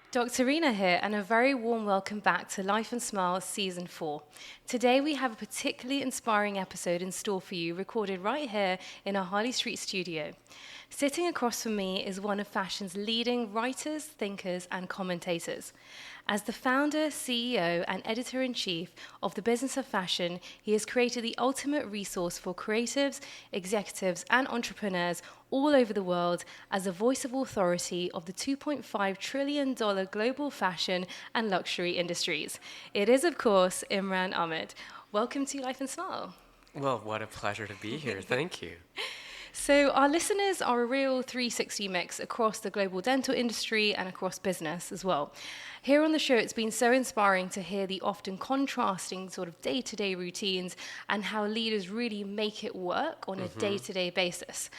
Dr. Reena here, and a very warm welcome back to Life and Smile Season 4. Today we have a particularly inspiring episode in store for you, recorded right here in our Harley Street studio. Sitting across from me is one of fashion's leading writers, thinkers, and commentators. As the founder, CEO, and editor-in-chief of the business of fashion, he has created the ultimate resource for creatives, executives, and entrepreneurs all over the world as a voice of authority of the $2.5 trillion global fashion and luxury industries. It is, of course, Imran Amed. Welcome to Life and Smile. Well, what a pleasure to be here. Thank you. So our listeners are a real 360 mix across the global dental industry and across business as well. Here on the show, it's been so inspiring to hear the often contrasting sort of day-to-day routines and how leaders really make it work on a day-to-day basis.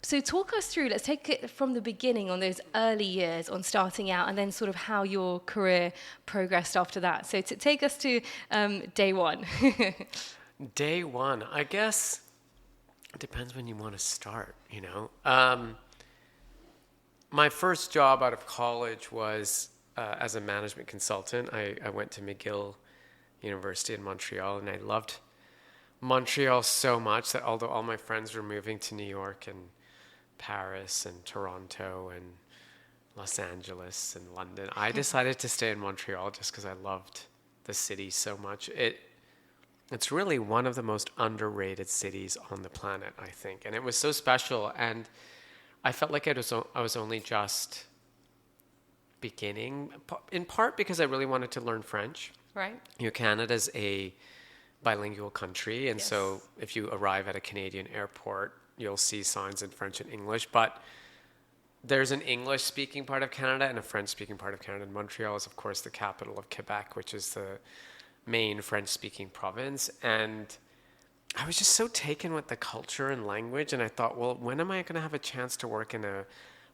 So talk us through, let's take it from the beginning on those early years on starting out and then sort of how your career progressed after that. So to take us to day one. Day one, I guess it depends when you want to start, you know. My first job out of college was as a management consultant. I went to McGill University in Montreal, and I loved Montreal so much that although all my friends were moving to New York and Paris and Toronto and Los Angeles and London, I decided to stay in Montreal just because I loved the city so much. It's really one of the most underrated cities on the planet, I think. And it was so special. And I felt like I was only just beginning, in part because I really wanted to learn French. Right. You know, Canada's a bilingual country. And so if you arrive at a Canadian airport, you'll see signs in French and English. But there's an English-speaking part of Canada and a French-speaking part of Canada. And Montreal is, of course, the capital of Quebec, which is the main French-speaking province. And I was just so taken with the culture and language. And I thought, well, when am I going to have a chance to work in a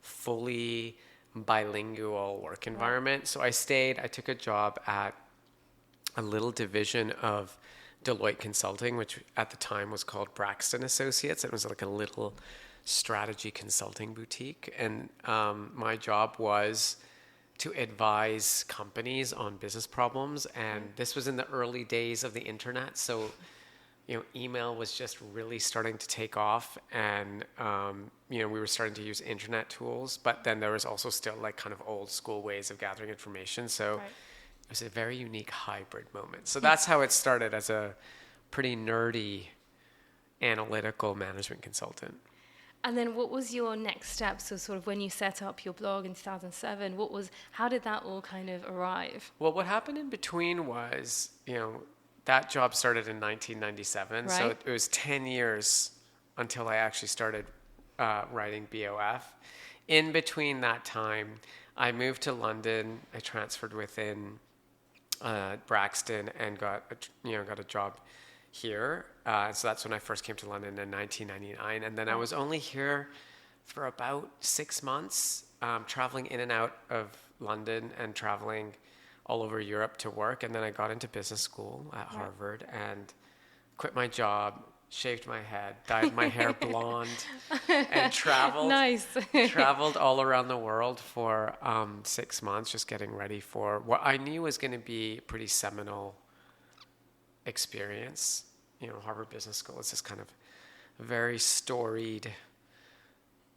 fully bilingual work environment? So I took a job at a little division of Deloitte Consulting, which at the time was called Braxton Associates. It was like a little strategy consulting boutique. And my job was to advise companies on business problems. And this was in the early days of the internet. So, you know, email was just really starting to take off. And, you know, we were starting to use internet tools. But then there was also still like kind of old school ways of gathering information. So it was a very unique hybrid moment. So that's how it started, as a pretty nerdy analytical management consultant. And then what was your next step? So sort of when you set up your blog in 2007, how did that all kind of arrive? Well, what happened in between was, you know, that job started in 1997. Right. So it was 10 years until I actually started writing BOF. In between that time, I moved to London. I transferred within Braxton and got a job here. So that's when I first came to London in 1999. And then I was only here for about 6 months, traveling in and out of London and traveling all over Europe to work. And then I got into business school at Harvard and quit my job, shaved my head, dyed my hair blonde, and traveled all around the world for 6 months, just getting ready for what I knew was going to be a pretty seminal experience. You know, Harvard Business School is this kind of very storied,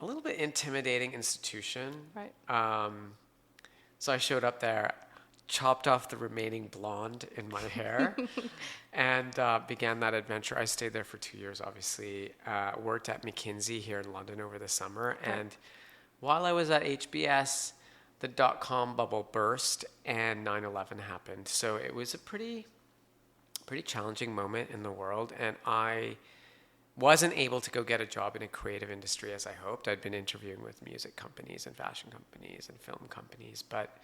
a little bit intimidating institution. Right. So I showed up there, chopped off the remaining blonde in my hair, and began that adventure. I stayed there for 2 years, obviously. Worked at McKinsey here in London over the summer. Okay. And while I was at HBS, the dot-com bubble burst and 9/11 happened. So it was a pretty challenging moment in the world, and I wasn't able to go get a job in a creative industry as I hoped. I'd been interviewing with music companies and fashion companies and film companies, but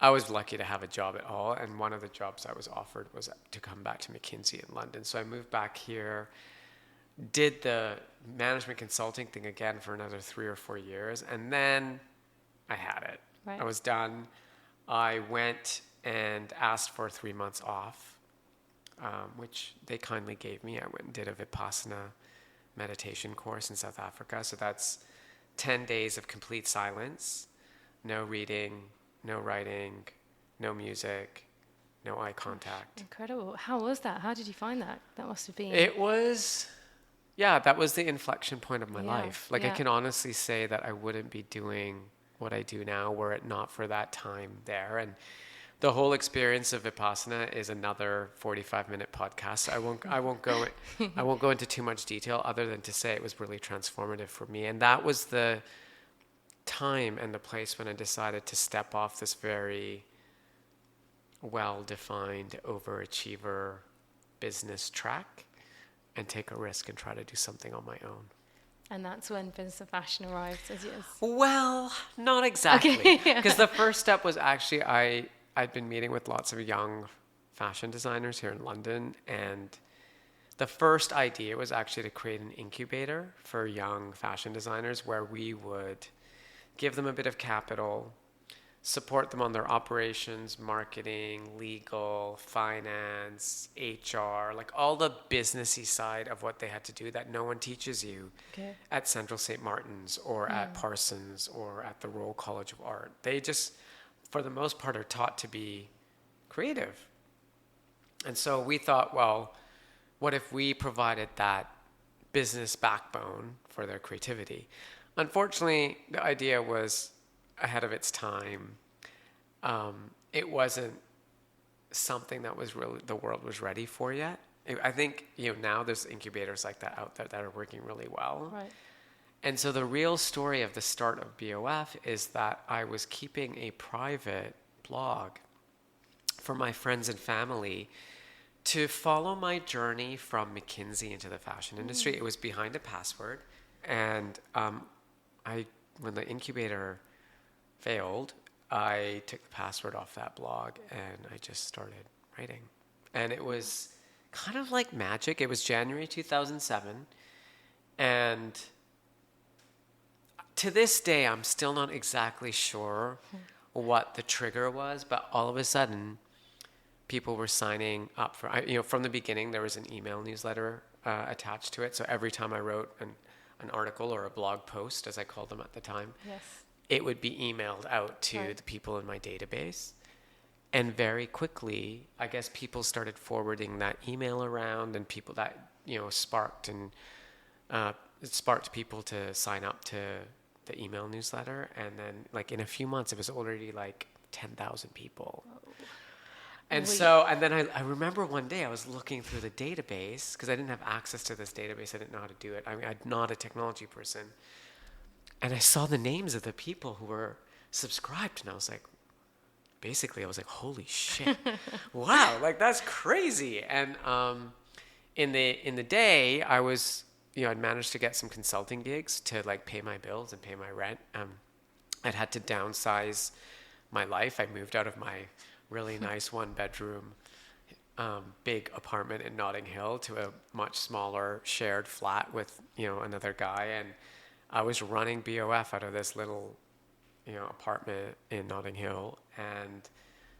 I was lucky to have a job at all, and one of the jobs I was offered was to come back to McKinsey in London. So I moved back here, did the management consulting thing again for another 3 or 4 years, and then I had it. Right. I was done. I went and asked for 3 months off, which they kindly gave me. I went and did a Vipassana meditation course in South Africa. So that's 10 days of complete silence, no reading, no writing, no music, no eye contact. Incredible. How was that? How did you find that? That must have been. It was, yeah, that was the inflection point of my life. Like, I yeah. can honestly say that I wouldn't be doing what I do now were it not for that time there. And the whole experience of Vipassana is another 45-minute podcast. I won't go into too much detail other than to say it was really transformative for me. And that was the time and the place when I decided to step off this very well-defined overachiever business track and take a risk and try to do something on my own. And that's when Business of Fashion arrived as yours. Well, not exactly. Okay. Because the first step was actually I'd been meeting with lots of young fashion designers here in London, and the first idea was actually to create an incubator for young fashion designers where we would give them a bit of capital, support them on their operations, marketing, legal, finance, HR, like all the businessy side of what they had to do that no one teaches you at Central St. Martin's or at Parsons or at the Royal College of Art. They just, for the most part, are taught to be creative. And so we thought, well, what if we provided that business backbone for their creativity? Unfortunately, the idea was ahead of its time. It wasn't something that was really the world was ready for yet. I think now there's incubators like that out there that are working really well. Right. And so the real story of the start of BOF is that I was keeping a private blog for my friends and family to follow my journey from McKinsey into the fashion industry. It was behind a password, and when the incubator failed, I took the password off that blog and I just started writing. And it was kind of like magic. It was January 2007. And to this day, I'm still not exactly sure what the trigger was, but all of a sudden, people were signing up for, from the beginning, there was an email newsletter attached to it. So every time I wrote an article or a blog post, as I called them at the time, it would be emailed out to the people in my database. And very quickly, I guess people started forwarding that email around, and people that, sparked it sparked people to sign up to the email newsletter. And then like in a few months, it was already like 10,000 people. And then I remember one day I was looking through the database because I didn't have access to this database. I didn't know how to do it. I mean, I'm not a technology person. And I saw the names of the people who were subscribed, and I was like, holy shit. Wow, like that's crazy. And in the day, I was, I'd managed to get some consulting gigs to like pay my bills and pay my rent. I'd had to downsize my life. I moved out of my really nice one-bedroom big apartment in Notting Hill to a much smaller shared flat with, another guy. And I was running BOF out of this little, apartment in Notting Hill. And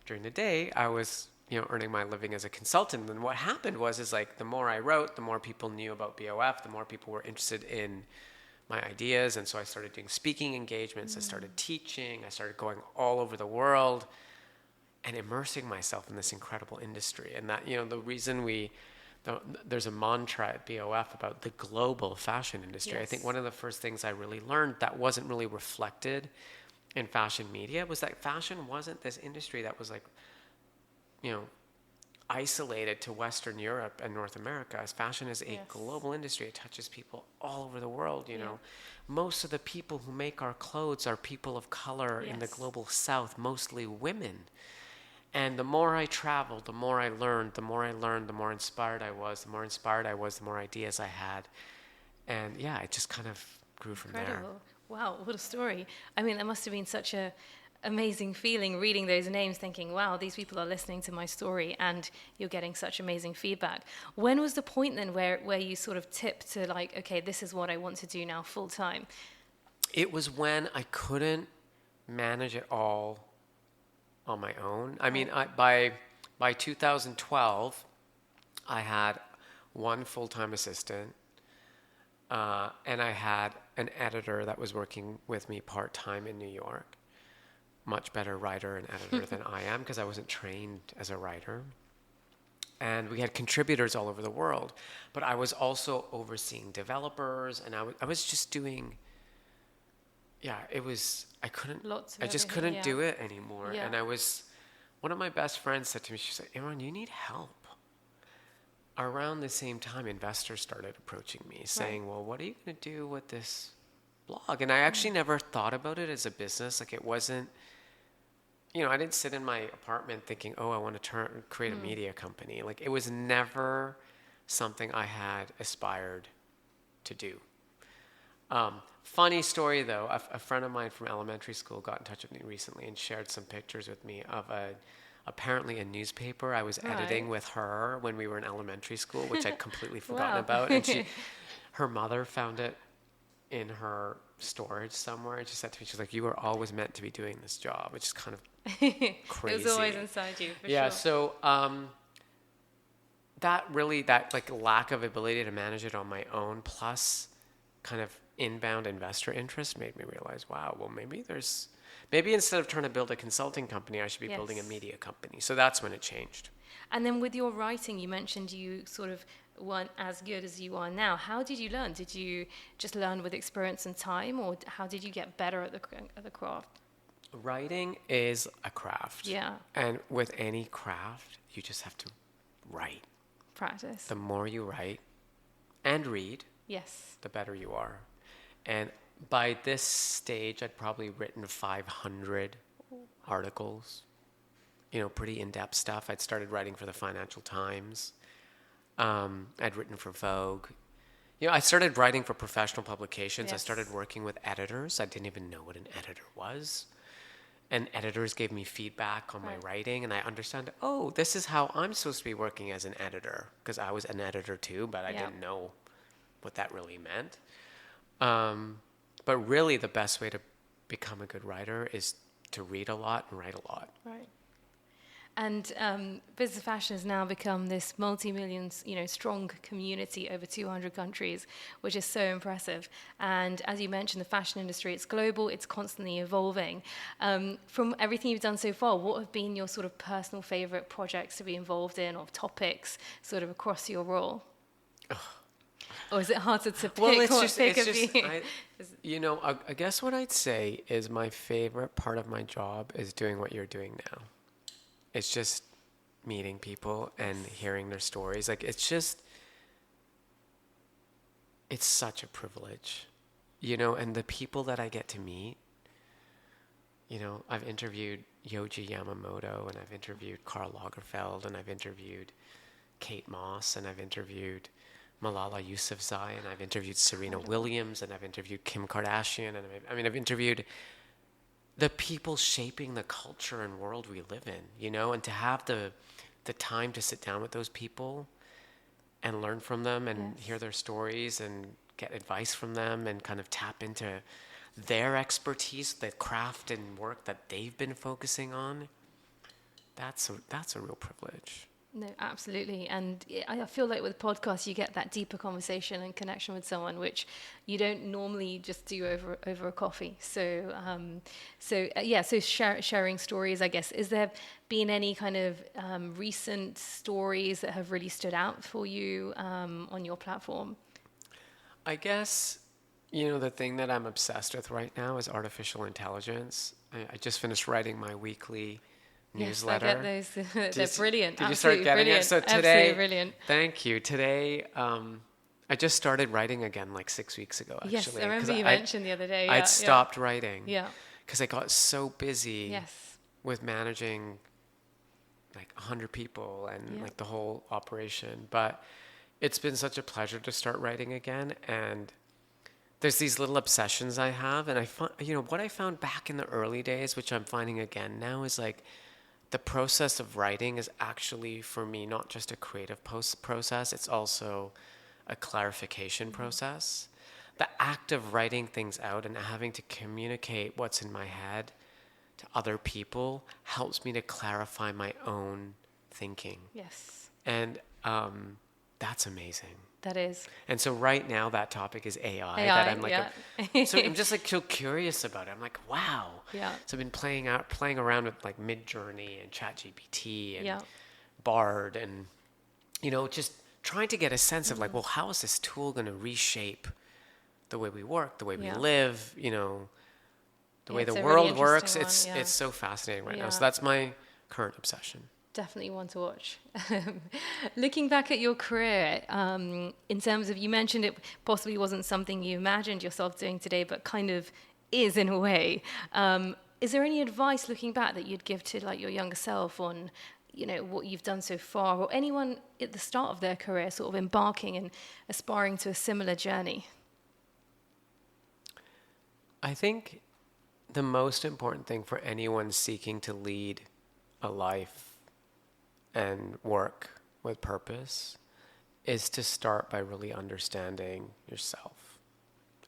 during the day, I was, earning my living as a consultant. And what happened was like the more I wrote, the more people knew about BOF, the more people were interested in my ideas. And so I started doing speaking engagements. I started teaching. I started going all over the world and immersing myself in this incredible industry. And that, the reason there's a mantra at BOF about the global fashion industry. I think one of the first things I really learned that wasn't really reflected in fashion media was that fashion wasn't this industry that was like, isolated to Western Europe and North America. As fashion is a global industry. It touches people all over the world, Most of the people who make our clothes are people of color in the global South, mostly women. And the more I traveled, the more I learned, the more inspired I was, the more ideas I had. And it just kind of grew from there. Wow, what a story. I mean, that must have been such a amazing feeling reading those names, thinking, wow, these people are listening to my story and you're getting such amazing feedback. When was the point then where you sort of tipped to like, okay, this is what I want to do now full time? It was when I couldn't manage it all on my own. I mean, by 2012, I had one full-time assistant, and I had an editor that was working with me part-time in New York. much better writer and editor than I am because I wasn't trained as a writer. And we had contributors all over the world. But I was also overseeing developers, and I was just doing, I couldn't, Lots of I just everything, couldn't yeah. do it anymore. Yeah. And one of my best friends said to me, she said, Imran, you need help. Around the same time, investors started approaching me saying, well, what are you going to do with this blog? And I actually never thought about it as a business. Like it wasn't, I didn't sit in my apartment thinking, oh, I want to create a media company. Like it was never something I had aspired to do. Funny story though, a friend of mine from elementary school got in touch with me recently and shared some pictures with me of apparently a newspaper I was editing with her when we were in elementary school, which I'd completely forgotten about. And her mother found it in her storage somewhere, and she said to me, she's like, you were always meant to be doing this job, which is kind of crazy. It was always inside you, for yeah, sure. so that like lack of ability to manage it on my own, plus kind of inbound investor interest, made me realize, wow, well, maybe instead of trying to build a consulting company, I should be building a media company. So that's when it changed. And then with your writing, you mentioned you sort of weren't as good as you are now. How did you learn? Did you just learn with experience and time, or how did you get better at the craft? Writing is a craft. Yeah. And with any craft, you just have to write. Practice. The more you write and read, yes, the better you are. And by this stage, I'd probably written 500 articles, pretty in-depth stuff. I'd started writing for the Financial Times. I'd written for Vogue. I started writing for professional publications. Yes. I started working with editors. I didn't even know what an editor was. And editors gave me feedback on my writing, and I understand, oh, this is how I'm supposed to be working as an editor, because I was an editor too, but I didn't know what that really meant. But really, the best way to become a good writer is to read a lot and write a lot. Right. And business fashion has now become this multi-million, strong community over 200 countries, which is so impressive. And as you mentioned, the fashion industry, it's global, it's constantly evolving. From everything you've done so far, what have been your sort of personal favorite projects to be involved in, or topics sort of across your role? Or is it harder to pick? Well, I guess what I'd say is my favorite part of my job is doing what you're doing now. It's just meeting people and hearing their stories. Like, it's such a privilege, and the people that I get to meet, I've interviewed Yohji Yamamoto, and I've interviewed Karl Lagerfeld, and I've interviewed Kate Moss, and I've interviewed Malala Yousafzai, and I've interviewed Serena Williams, and I've interviewed Kim Kardashian, and I've interviewed the people shaping the culture and world we live in, and to have the time to sit down with those people and learn from them and hear their stories and get advice from them and kind of tap into their expertise, the craft and work that they've been focusing on, that's a real privilege. No, absolutely. And I feel like with podcasts, you get that deeper conversation and connection with someone, which you don't normally just do over a coffee. So sharing stories, I guess. Is there been any kind of recent stories that have really stood out for you on your platform? I guess, the thing that I'm obsessed with right now is artificial intelligence. I just finished writing my weekly newsletter. Yes, I get those. They're brilliant. Did you start getting brilliant. it? So today, absolutely brilliant. Thank you. Today, I just started writing again like 6 weeks ago, actually. Yes, I remember you mentioned the other day. I'd stopped writing. Yeah. Because I got so busy Yes. with managing like 100 people and like the whole operation. But it's been such a pleasure to start writing again. And there's these little obsessions I have. And what I found back in the early days, which I'm finding again now, is like, the process of writing is actually, for me, not just a creative process, it's also a clarification process. The act of writing things out and having to communicate what's in my head to other people helps me to clarify my own thinking. Yes. And that's amazing. That is. And so right now that topic is AI, AI, that I'm like, yeah. so I'm just like so curious about it. I'm like, wow. Yeah. So I've been playing around with like Midjourney and ChatGPT and Yeah. Bard and, just trying to get a sense of like, well, how is this tool going to reshape the way we work, the way we Yeah. live, the way It's the a really world works. interesting one, yeah. It's so fascinating right now. Yeah. So that's my current obsession. Definitely one to watch. Looking back at your career, in terms of, you mentioned it possibly wasn't something you imagined yourself doing today, but kind of is in a way. Is there any advice looking back that you'd give to like your younger self on, what you've done so far, or anyone at the start of their career sort of embarking and aspiring to a similar journey? I think the most important thing for anyone seeking to lead a life and work with purpose is to start by really understanding yourself.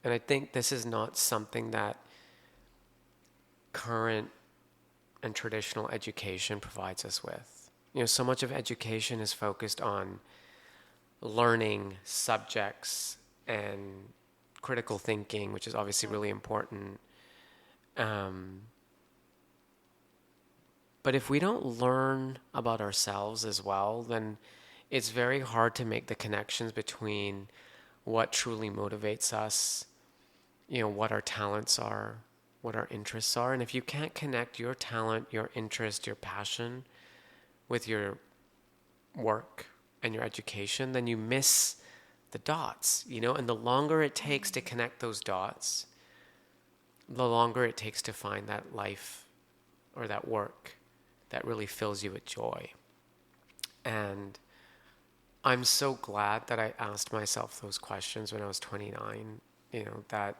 And I think this is not something that current and traditional education provides us with. So much of education is focused on learning subjects and critical thinking, which is obviously really important. But if we don't learn about ourselves as well, then it's very hard to make the connections between what truly motivates us, what our talents are, what our interests are. And if you can't connect your talent, your interest, your passion with your work and your education, then you miss the dots, and the longer it takes to connect those dots, the longer it takes to find that life or that work that really fills you with joy. And I'm so glad that I asked myself those questions when I was 29, that,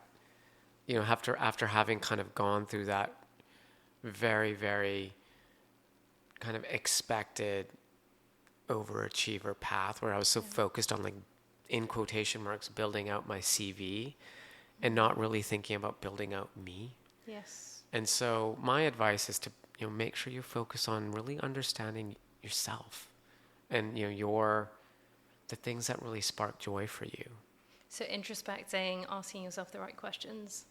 after having kind of gone through that very, very kind of expected overachiever path where I was so focused on, like, in quotation marks, building out my CV and not really thinking about building out me. Yes. And so my advice is to, make sure you focus on really understanding yourself and, the things that really spark joy for you. So introspecting, asking yourself the right questions.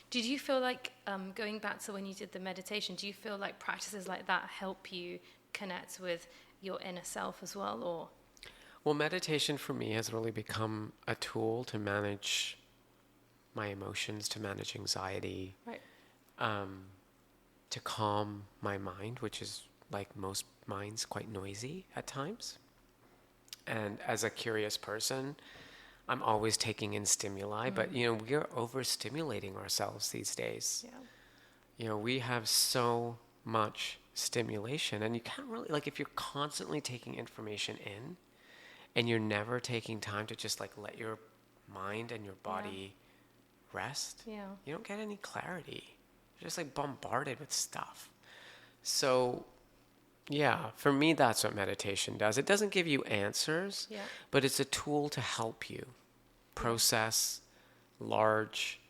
Did you feel like, going back to when you did the meditation, do you feel like practices like that help you connect with your inner self as well, or? Well, meditation for me has really become a tool to manage my emotions, to manage anxiety, Right. To calm my mind, which is, like most minds, quite noisy at times. And as a curious person, I'm always taking in stimuli, but, we are overstimulating ourselves these days. Yeah. We have so much stimulation, and you can't really, like, if you're constantly taking information in and you're never taking time to just, like, let your mind and your body rest, Yeah. you don't get any clarity. You're just, like, bombarded with stuff. So, yeah, for me, that's what meditation does. It doesn't give you answers, but it's a tool to help you process large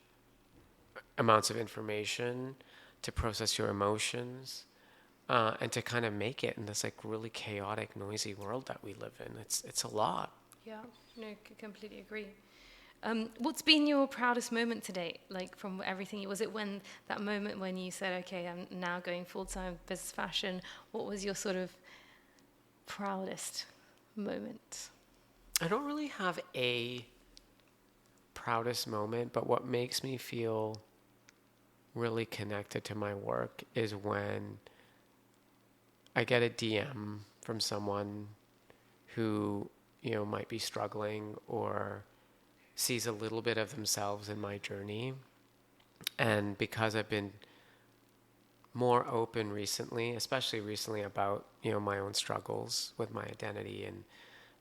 amounts of information, to process your emotions, and to kind of make it in this, like, really chaotic, noisy world that we live in. It's a lot. Yeah, no, completely agree. What's been your proudest moment to date? Like, from everything, was it when that moment when you said, okay, I'm now going full-time business fashion? What was your sort of proudest moment? I don't really have a proudest moment, but what makes me feel really connected to my work is when I get a DM from someone who, might be struggling or sees a little bit of themselves in my journey. And because I've been more open recently, especially recently, about, my own struggles with my identity and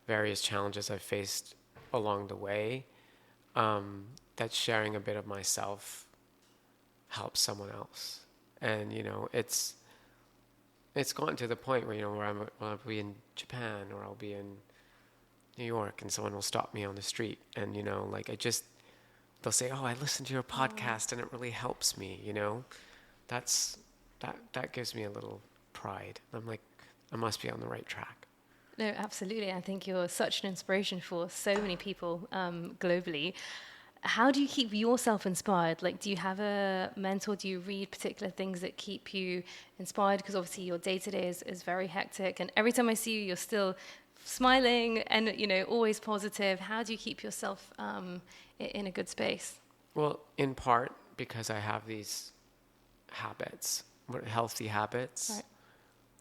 various challenges I've faced along the way, that sharing a bit of myself helps someone else. And, it's gotten to the point where, where I'll be in Japan or I'll be in New York and someone will stop me on the street and, like, they'll say, oh, I listened to your podcast and it really helps me, that gives me a little pride. I'm like, I must be on the right track. No, absolutely. I think you're such an inspiration for so many people globally. How do you keep yourself inspired? Like, do you have a mentor? Do you read particular things that keep you inspired? Because obviously your day to day is very hectic, and every time I see you, you're still smiling and always positive. How do you keep yourself in a good space? Well, in part because I have these habits, healthy habits. Right.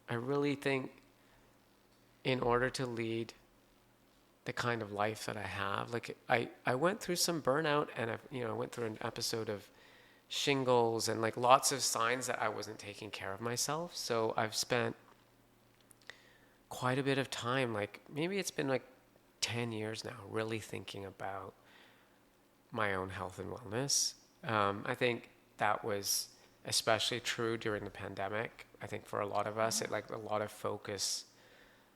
I really think in order to lead the kind of life that I have, like I went through some burnout, and I went through an episode of shingles and like lots of signs that I wasn't taking care of myself. So I've spent quite a bit of time, like maybe it's been like 10 years now, really thinking about my own health and wellness. I think that was especially true during the pandemic. I think for a lot of us, it like a lot of focus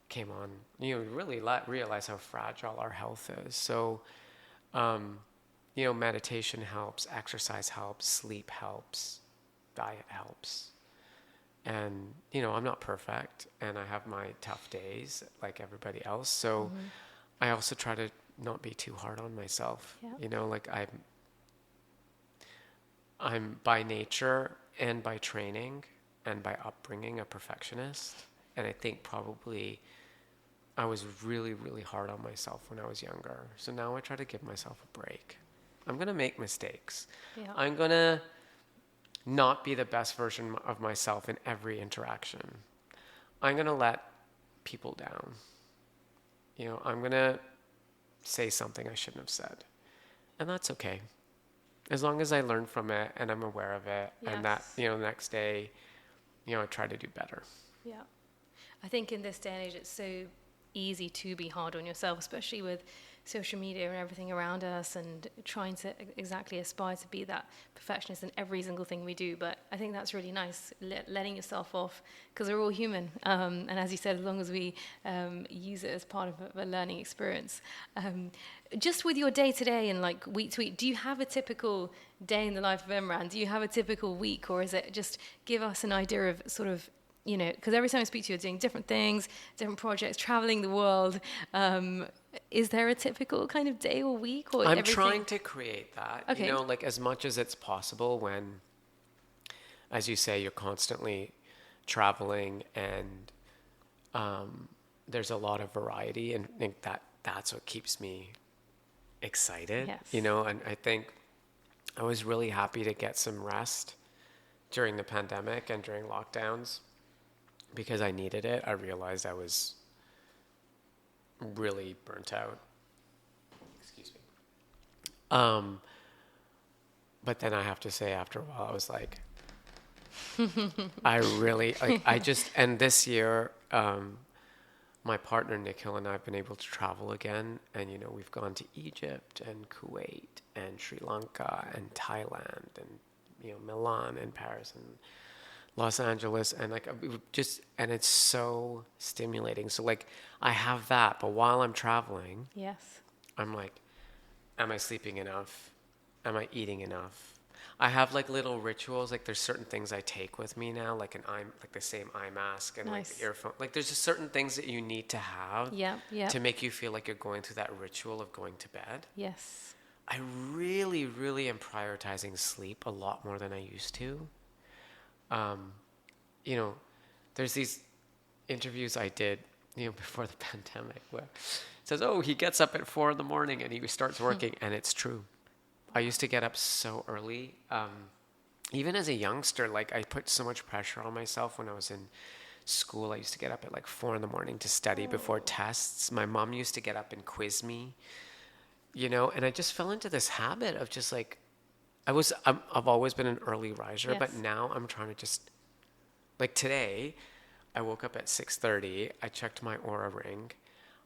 came on, really realize how fragile our health is. So, meditation helps, exercise helps, sleep helps, diet helps. And, I'm not perfect, and I have my tough days like everybody else. So I also try to not be too hard on myself. Yeah. Like I'm by nature and by training and by upbringing a perfectionist. And I think probably I was really, really hard on myself when I was younger. So now I try to give myself a break. I'm going to make mistakes. Yeah. I'm going to not be the best version of myself in every interaction. I'm going to let people down. I'm going to say something I shouldn't have said. And that's okay. As long as I learn from it and I'm aware of it, Yes. and that, the next day, I try to do better. Yeah. I think in this day and age, it's so easy to be hard on yourself, especially with social media and everything around us, and trying to exactly aspire to be that perfectionist in every single thing we do. But I think that's really nice, letting yourself off, because we're all human. And as you said, as long as we use it as part of a learning experience. Just with your day to day and like week to week, do you have a typical day in the life of Imran? Do you have a typical week, or is it just give us an idea of sort of, because every time I speak to you, you're doing different things, different projects, traveling the world. Is there a typical kind of day or week? Or I'm everything? trying to create that, Okay. like as much as it's possible when, as you say, you're constantly traveling and there's a lot of variety, and I think that's what keeps me excited, Yes. and I think I was really happy to get some rest during the pandemic and during lockdowns because I needed it. I realized I was really burnt out. Excuse me. But then I have to say, after a while, I was like, I really, and this year, my partner Nikhil and I have been able to travel again, and we've gone to Egypt and Kuwait and Sri Lanka and Thailand and Milan and Paris and Los Angeles, and and it's so stimulating. So like I have that, but while I'm traveling, Yes. I'm like, am I sleeping enough? Am I eating enough? I have like little rituals. Like there's certain things I take with me now, like the same eye mask and Nice. like the earphone. Like there's just certain things that you need to have Yeah. to make you feel like you're going through that ritual of going to bed. Yes. I really, really am prioritizing sleep a lot more than I used to. There's these interviews I did, before the pandemic where it says, oh, he gets up at 4 a.m. and he starts working. And it's true. I used to get up so early. Even as a youngster, like I put so much pressure on myself when I was in school. I used to get up at like 4 a.m. to study before tests. My mom used to get up and quiz me, and I just fell into this habit of just like, I've always been an early riser, Yes. but now I'm trying to just, like today, I woke up at 6:30. I checked my Aura ring.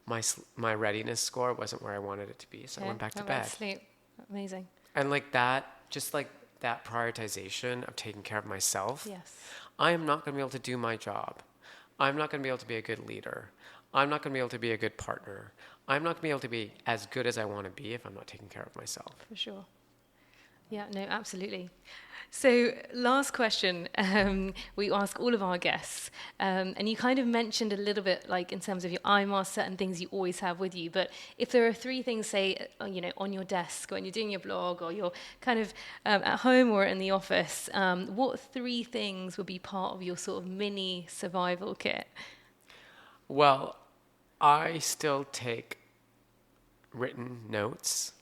My readiness score wasn't where I wanted it to be, so I went back to bed. Sleep. Amazing. And like that, just like that prioritization of taking care of myself, Yes. I am not going to be able to do my job. I'm not going to be able to be a good leader. I'm not going to be able to be a good partner. I'm not going to be able to be as good as I want to be if I'm not taking care of myself. For sure. Yeah, no, absolutely. So, last question we ask all of our guests, and you kind of mentioned a little bit, like in terms of your IMAR, certain things you always have with you. But if there are three things, say, on your desk when you're doing your blog, or you're kind of at home or in the office, what three things would be part of your sort of mini survival kit? Well, I still take written notes.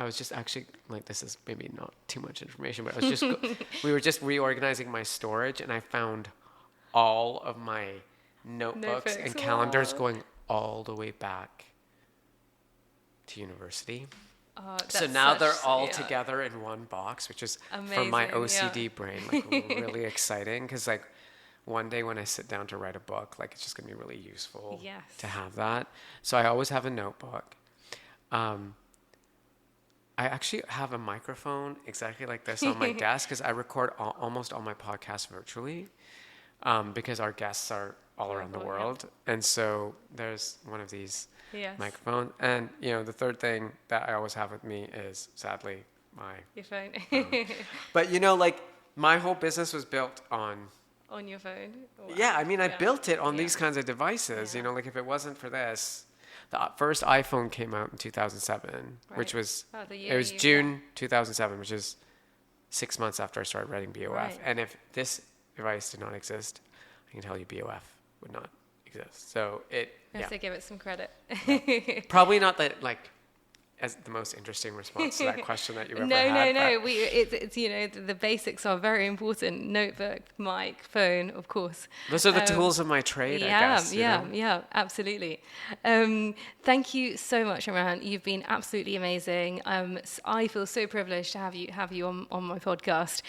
I was just actually, like, this is maybe not too much information, but I was just, we were just reorganizing my storage, and I found all of my notebooks and calendars going all the way back to university. So now they're all together in one box, which is, amazing, for my OCD brain, like, really exciting. Because, like, one day when I sit down to write a book, like, it's just going to be really useful to have that. So I always have a notebook. I actually have a microphone exactly like this on my desk because I record almost all my podcasts virtually because our guests are all around the world. Yeah. And so there's one of these microphones. And, the third thing that I always have with me is, sadly, your phone. But, like, my whole business was built on your phone? Wow. Yeah, I mean, I built it on these kinds of devices. Like, if it wasn't for this... The first iPhone came out in 2007, which was, it was June 2007, which is 6 months after I started writing BOF. Right. And if this device did not exist, I can tell you BOF would not exist. So I have to give it some credit. Probably not that, like, as the most interesting response to that question that you ever had. No. It's the basics are very important. Notebook, mic, phone, of course. Those are the tools of my trade, I guess. Yeah, absolutely. Thank you so much, Imran. You've been absolutely amazing. I feel so privileged to have you on my podcast.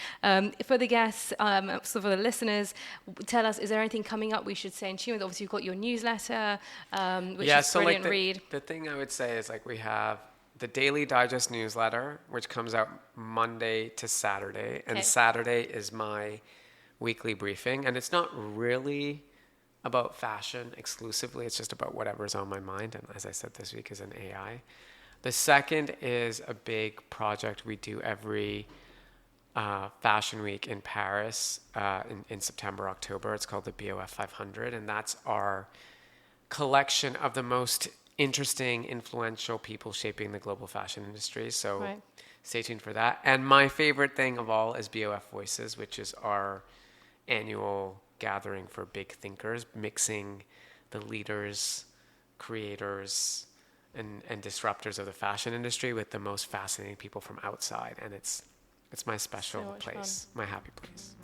For the guests, so for the listeners, tell us, is there anything coming up we should stay in tune with? Obviously, you've got your newsletter, which is a brilliant read. The thing I would say is, like, we have the Daily Digest newsletter, which comes out Monday to Saturday. And Saturday is my weekly briefing. And it's not really about fashion exclusively. It's just about whatever's on my mind. And as I said, this week is an AI. The second is a big project we do every fashion week in Paris in September, October. It's called the BOF 500. And that's our collection of the most interesting, influential people shaping the global fashion industry. So stay tuned for that. And my favorite thing of all is BOF Voices, which is our annual gathering for big thinkers, mixing the leaders, creators, and disruptors of the fashion industry with the most fascinating people from outside. And it's my special place, my happy place.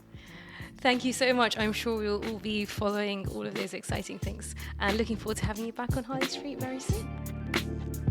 Thank you so much. I'm sure we'll all be following all of those exciting things and looking forward to having you back on Harley Street very soon.